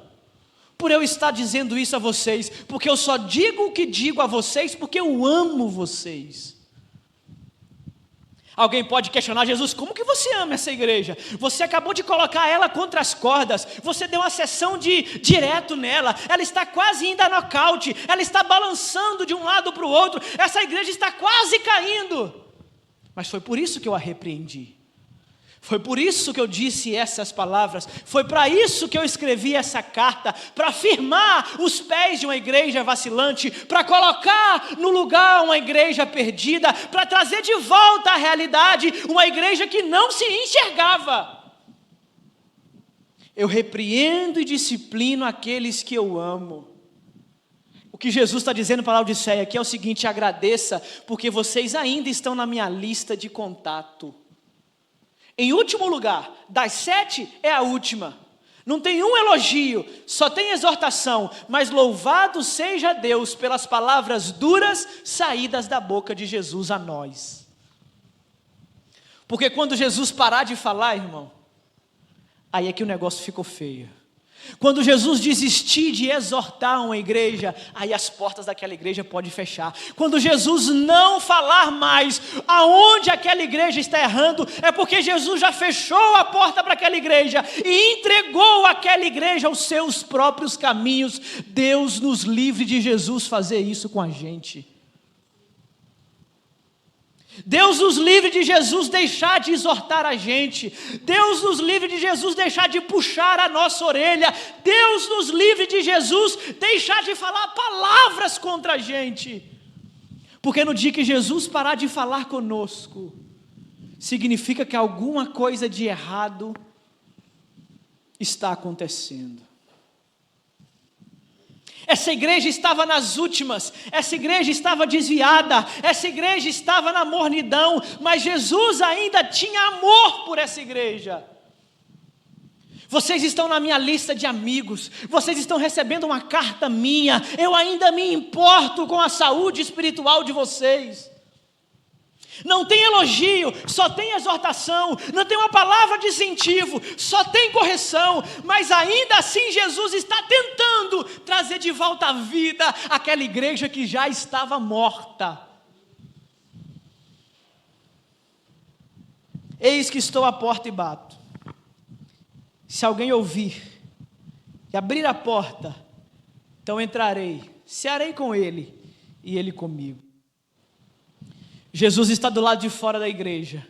por eu estar dizendo isso a vocês, porque eu só digo o que digo a vocês porque eu amo vocês. Alguém pode questionar: Jesus, como que você ama essa igreja? Você acabou de colocar ela contra as cordas, você deu uma sessão direto nela, ela está quase indo a nocaute, ela está balançando de um lado para o outro, essa igreja está quase caindo. Mas foi por isso que eu a repreendi. Foi por isso que eu disse essas palavras, foi para isso que eu escrevi essa carta, para firmar os pés de uma igreja vacilante, para colocar no lugar uma igreja perdida, para trazer de volta à realidade uma igreja que não se enxergava. Eu repreendo e disciplino aqueles que eu amo. O que Jesus está dizendo para a Laodiceia aqui é o seguinte: agradeça, porque vocês ainda estão na minha lista de contato. Em último lugar, das 7 é a última. Não tem um elogio, só tem exortação. Mas louvado seja Deus pelas palavras duras saídas da boca de Jesus a nós. Porque quando Jesus parar de falar, irmão, aí é que o negócio ficou feio. Quando Jesus desistir de exortar uma igreja, aí as portas daquela igreja podem fechar. Quando Jesus não falar mais aonde aquela igreja está errando, é porque Jesus já fechou a porta para aquela igreja e entregou aquela igreja aos seus próprios caminhos. Deus nos livre de Jesus fazer isso com a gente. Deus nos livre de Jesus deixar de exortar a gente. Deus nos livre de Jesus deixar de puxar a nossa orelha. Deus nos livre de Jesus deixar de falar palavras contra a gente. Porque no dia que Jesus parar de falar conosco, significa que alguma coisa de errado está acontecendo. Essa igreja estava nas últimas, essa igreja estava desviada, essa igreja estava na mornidão, mas Jesus ainda tinha amor por essa igreja. Vocês estão na minha lista de amigos, vocês estão recebendo uma carta minha, eu ainda me importo com a saúde espiritual de vocês. Não tem elogio, só tem exortação, não tem uma palavra de incentivo, só tem correção, mas ainda assim Jesus está tentando trazer de volta à vida aquela igreja que já estava morta. Eis que estou à porta e bato. Se alguém ouvir e abrir a porta, então entrarei, cearei com ele e ele comigo. Jesus está do lado de fora da igreja,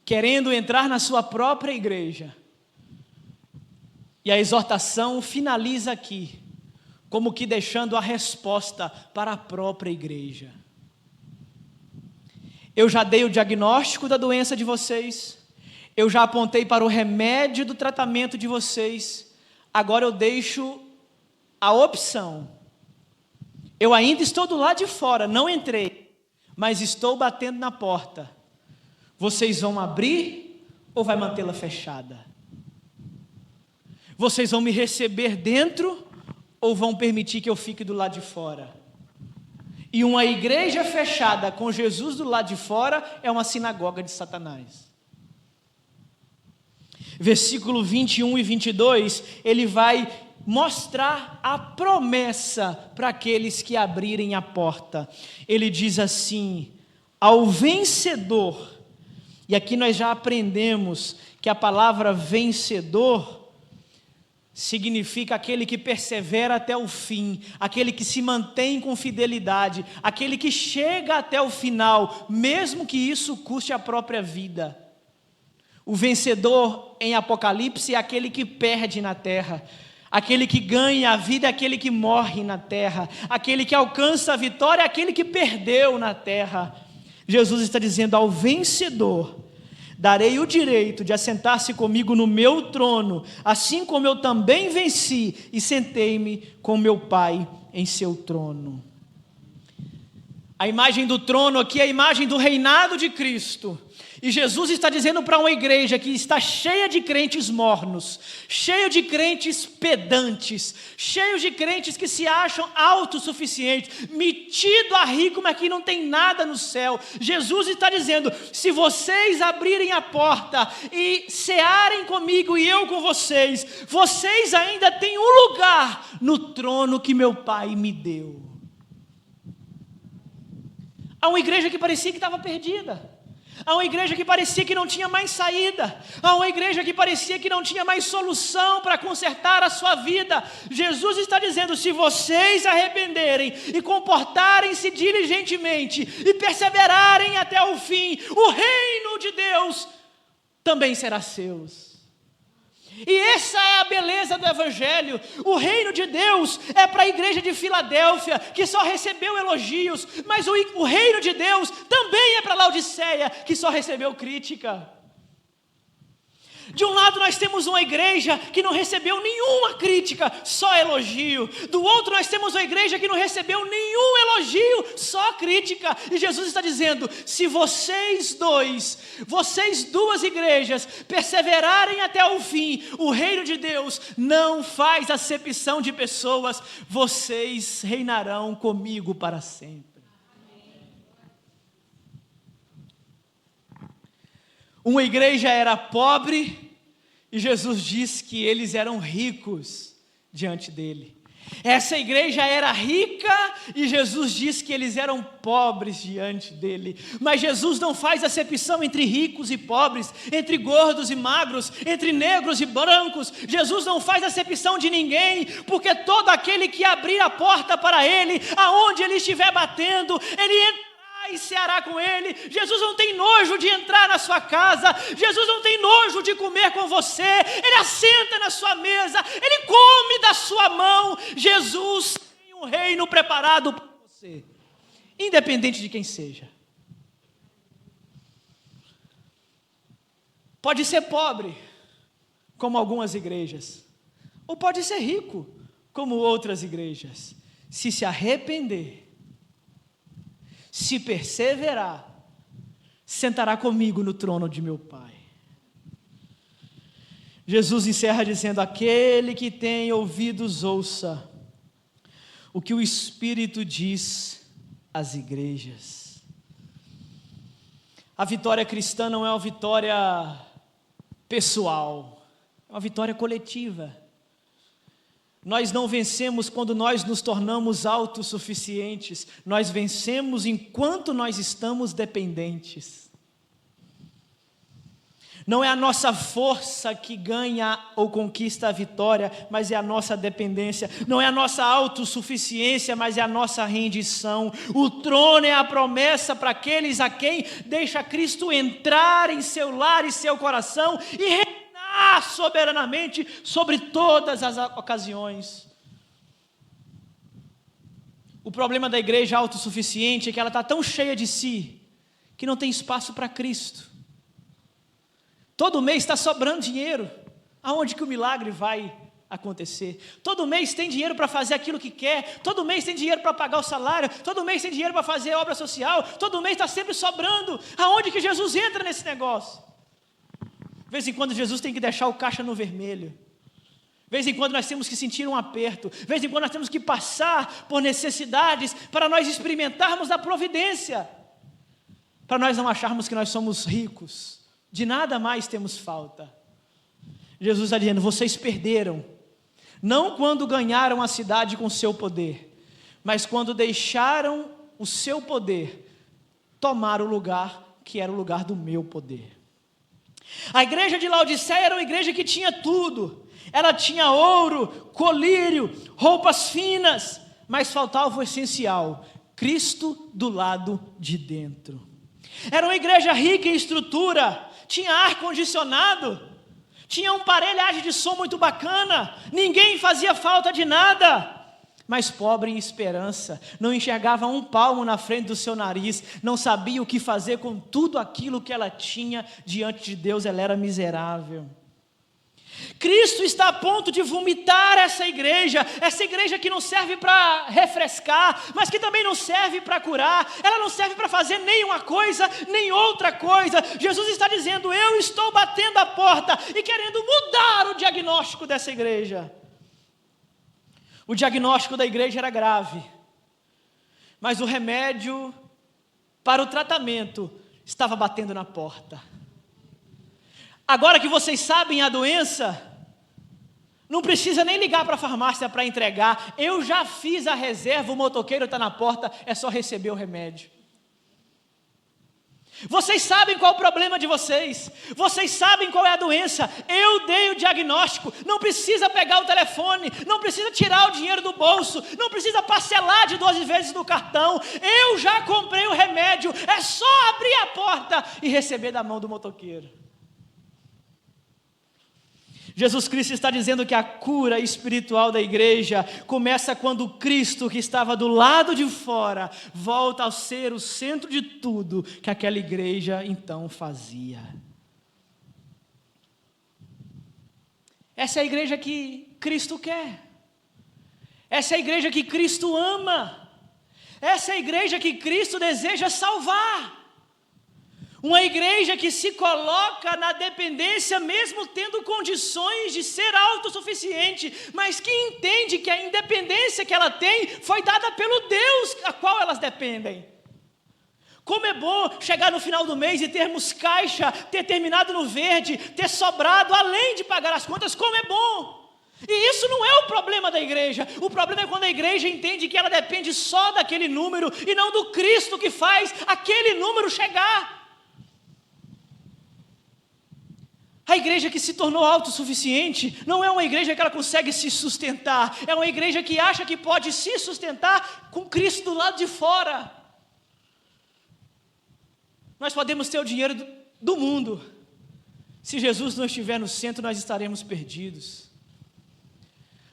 querendo entrar na sua própria igreja. E a exortação finaliza aqui, como que deixando a resposta para a própria igreja. Eu já dei o diagnóstico da doença de vocês, eu já apontei para o remédio do tratamento de vocês, agora eu deixo a opção. Eu ainda estou do lado de fora, não entrei, mas estou batendo na porta. Vocês vão abrir ou vai mantê-la fechada? Vocês vão me receber dentro ou vão permitir que eu fique do lado de fora? E uma igreja fechada com Jesus do lado de fora é uma sinagoga de Satanás. Versículo 21 e 22, ele vai mostrar a promessa para aqueles que abrirem a porta. Ele diz assim: ao vencedor, e aqui nós já aprendemos que a palavra vencedor significa aquele que persevera até o fim, aquele que se mantém com fidelidade, aquele que chega até o final, mesmo que isso custe a própria vida. O vencedor em Apocalipse é aquele que perde na terra. Aquele que ganha a vida é aquele que morre na terra. Aquele que alcança a vitória é aquele que perdeu na terra. Jesus está dizendo: ao vencedor darei o direito de assentar-se comigo no meu trono, assim como eu também venci e sentei-me com meu Pai em seu trono. A imagem do trono aqui é a imagem do reinado de Cristo. E Jesus está dizendo para uma igreja que está cheia de crentes mornos, cheia de crentes pedantes, cheia de crentes que se acham autossuficientes, metido a rico, mas que não tem nada no céu. Jesus está dizendo: se vocês abrirem a porta e cearem comigo e eu com vocês, vocês ainda têm um lugar no trono que meu Pai me deu. Há uma igreja que parecia que estava perdida. Há uma igreja que parecia que não tinha mais saída. Há uma igreja que parecia que não tinha mais solução para consertar a sua vida. Jesus está dizendo: se vocês arrependerem e comportarem-se diligentemente e perseverarem até o fim, o reino de Deus também será seu. E essa é a beleza do Evangelho. O reino de Deus é para a igreja de Filadélfia, que só recebeu elogios, mas o reino de Deus também é para Laodiceia, que só recebeu crítica. De um lado nós temos uma igreja que não recebeu nenhuma crítica, só elogio. Do outro nós temos uma igreja que não recebeu nenhum elogio, só crítica. E Jesus está dizendo: se vocês duas igrejas perseverarem até o fim, o reino de Deus não faz acepção de pessoas, vocês reinarão comigo para sempre. Uma igreja era pobre e Jesus diz que eles eram ricos diante dele. Essa igreja era rica e Jesus diz que eles eram pobres diante dele. Mas Jesus não faz acepção entre ricos e pobres, entre gordos e magros, entre negros e brancos. Jesus não faz acepção de ninguém, porque todo aquele que abrir a porta para ele, aonde ele estiver batendo, ele entra e ceará com ele. Jesus não tem nojo de entrar na sua casa. Jesus não tem nojo de comer com você. Ele assenta na sua mesa, ele come da sua mão. Jesus tem um reino preparado para você, independente de quem seja. Pode ser pobre, como algumas igrejas, ou pode ser rico, como outras igrejas. Se arrepender, se perseverar, sentará comigo no trono de meu Pai. Jesus encerra dizendo: aquele que tem ouvidos, ouça o que o Espírito diz às igrejas. A vitória cristã não é uma vitória pessoal, é uma vitória coletiva. Nós não vencemos quando nós nos tornamos autossuficientes. Nós vencemos enquanto nós estamos dependentes. Não é a nossa força que ganha ou conquista a vitória, mas é a nossa dependência. Não é a nossa autossuficiência, mas é a nossa rendição. O trono é a promessa para aqueles a quem deixa Cristo entrar em seu lar e seu coração e reinar soberanamente sobre todas as ocasiões. O problema da igreja autossuficiente é que ela está tão cheia de si que não tem espaço para Cristo. Todo mês está sobrando dinheiro. Aonde que o milagre vai acontecer? Todo mês tem dinheiro para fazer aquilo que quer. Todo mês tem dinheiro para pagar o salário. Todo mês tem dinheiro para fazer obra social. Todo mês está sempre sobrando. Aonde que Jesus entra nesse negócio? De vez em quando Jesus tem que deixar o caixa no vermelho. De vez em quando nós temos que sentir um aperto. De vez em quando nós temos que passar por necessidades para nós experimentarmos a providência. Para nós não acharmos que nós somos ricos. De nada mais temos falta. Jesus está dizendo: vocês perderam. Não quando ganharam a cidade com seu poder, mas quando deixaram o seu poder tomar o lugar que era o lugar do meu poder. A igreja de Laodiceia era uma igreja que tinha tudo. Ela tinha ouro, colírio, roupas finas, mas faltava o essencial: Cristo do lado de dentro. Era uma igreja rica em estrutura, tinha ar-condicionado, tinha uma aparelhagem de som muito bacana, ninguém fazia falta de nada, mas pobre em esperança, não enxergava um palmo na frente do seu nariz, não sabia o que fazer com tudo aquilo que ela tinha diante de Deus, ela era miserável. Cristo está a ponto de vomitar essa igreja que não serve para refrescar, mas que também não serve para curar, ela não serve para fazer nenhuma coisa, nem outra coisa. Jesus está dizendo: eu estou batendo a porta e querendo mudar o diagnóstico dessa igreja. O diagnóstico da igreja era grave, mas o remédio para o tratamento estava batendo na porta. Agora que vocês sabem a doença, não precisa nem ligar para a farmácia para entregar. Eu já fiz a reserva, o motoqueiro está na porta, é só receber o remédio. Vocês sabem qual é o problema de vocês, vocês sabem qual é a doença, eu dei o diagnóstico, não precisa pegar o telefone, não precisa tirar o dinheiro do bolso, não precisa parcelar de 12 vezes no cartão, eu já comprei o remédio, é só abrir a porta e receber da mão do motoqueiro. Jesus Cristo está dizendo que a cura espiritual da igreja começa quando Cristo, que estava do lado de fora, volta a ser o centro de tudo que aquela igreja então fazia. Essa é a igreja que Cristo quer. Essa é a igreja que Cristo ama. Essa é a igreja que Cristo deseja salvar. Uma igreja que se coloca na dependência, mesmo tendo condições de ser autossuficiente, mas que entende que a independência que ela tem foi dada pelo Deus a qual elas dependem. Como é bom chegar no final do mês e termos caixa, ter terminado no verde, ter sobrado, além de pagar as contas, como é bom. E isso não é o problema da igreja. O problema é quando a igreja entende que ela depende só daquele número e não do Cristo que faz aquele número chegar. A igreja que se tornou autossuficiente não é uma igreja que ela consegue se sustentar, é uma igreja que acha que pode se sustentar com Cristo do lado de fora. Nós podemos ter o dinheiro do mundo, se Jesus não estiver no centro, nós estaremos perdidos.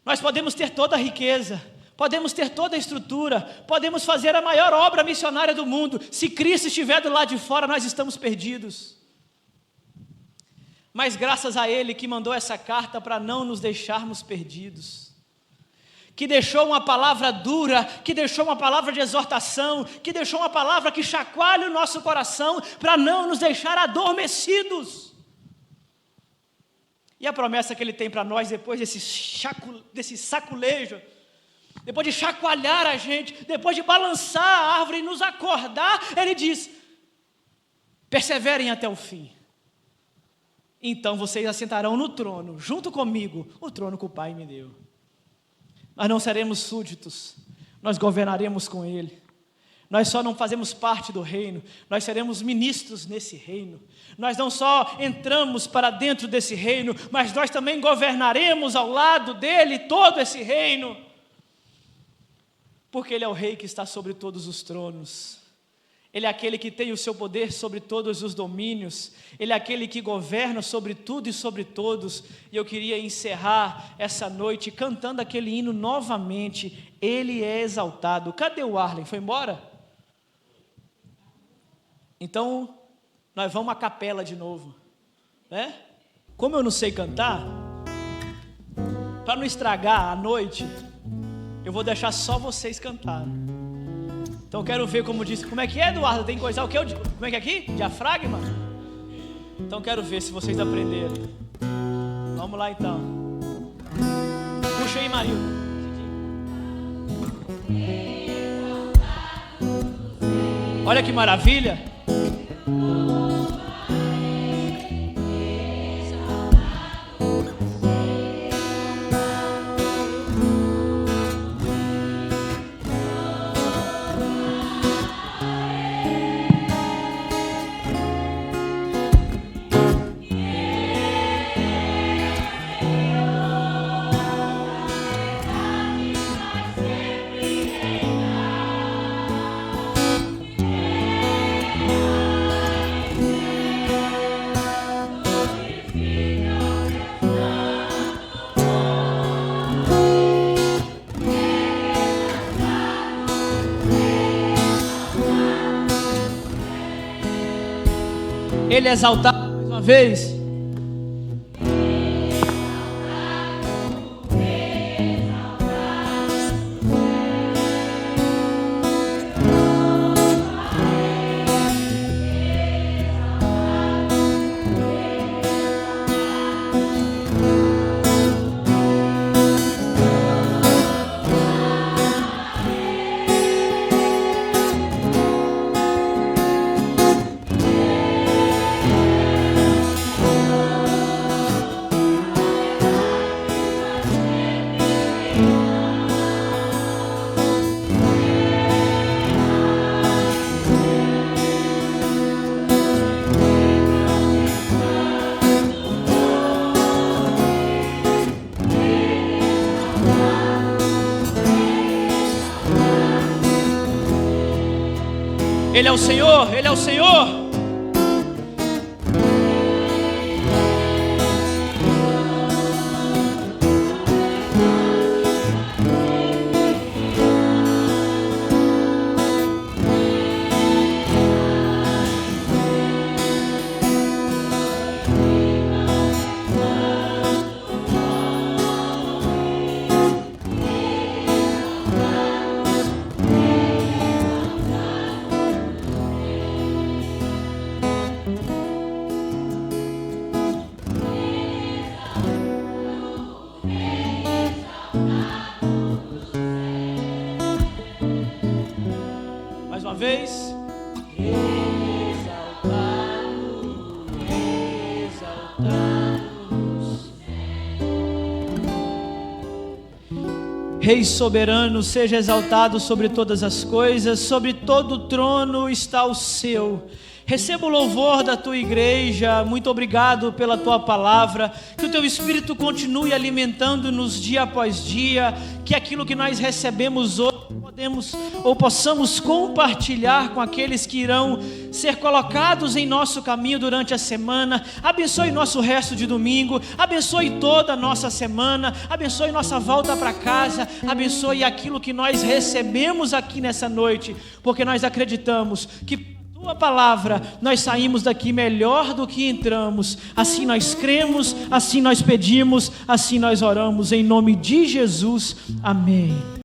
Nós podemos ter toda a riqueza, podemos ter toda a estrutura, podemos fazer a maior obra missionária do mundo, se Cristo estiver do lado de fora, nós estamos perdidos. Mas graças a Ele que mandou essa carta para não nos deixarmos perdidos, que deixou uma palavra dura, que deixou uma palavra de exortação, que deixou uma palavra que chacoalha o nosso coração, para não nos deixar adormecidos. E a promessa que Ele tem para nós, depois desse saculejo, depois de chacoalhar a gente, depois de balançar a árvore e nos acordar, Ele diz: perseverem até o fim. Então vocês assentarão no trono, junto comigo, o trono que o Pai me deu. Nós não seremos súditos, nós governaremos com Ele. Nós só não fazemos parte do reino, nós seremos ministros nesse reino. Nós não só entramos para dentro desse reino, mas nós também governaremos ao lado dele todo esse reino. Porque Ele é o Rei que está sobre todos os tronos. Ele é aquele que tem o seu poder sobre todos os domínios. Ele é aquele que governa sobre tudo e sobre todos. E eu queria encerrar essa noite cantando aquele hino novamente. Ele é exaltado. Cadê o Arlen? Foi embora? Então, nós vamos à capela de novo, né? Como eu não sei cantar, para não estragar a noite, eu vou deixar só vocês cantarem. Então quero ver como disse. Como é que é, Eduardo? Tem que coisar o quê? Como é que é aqui? Diafragma? Então quero ver se vocês aprenderam. Vamos lá então. Puxa aí, Marildo. Olha que maravilha. Ele é exaltado mais uma vez. Ele é o Senhor, Ele é o Senhor. Mais uma vez. Rei soberano, seja exaltado sobre todas as coisas, sobre todo o trono está o seu. Receba o louvor da tua igreja. Muito obrigado pela tua palavra. Que o teu Espírito continue alimentando-nos dia após dia. Que aquilo que nós recebemos hoje possamos compartilhar com aqueles que irão ser colocados em nosso caminho durante a semana. Abençoe nosso resto de domingo, abençoe toda a nossa semana, abençoe nossa volta para casa, abençoe aquilo que nós recebemos aqui nessa noite, porque nós acreditamos que tua palavra nós saímos daqui melhor do que entramos. Assim nós cremos, assim nós pedimos, assim nós oramos em nome de Jesus, amém.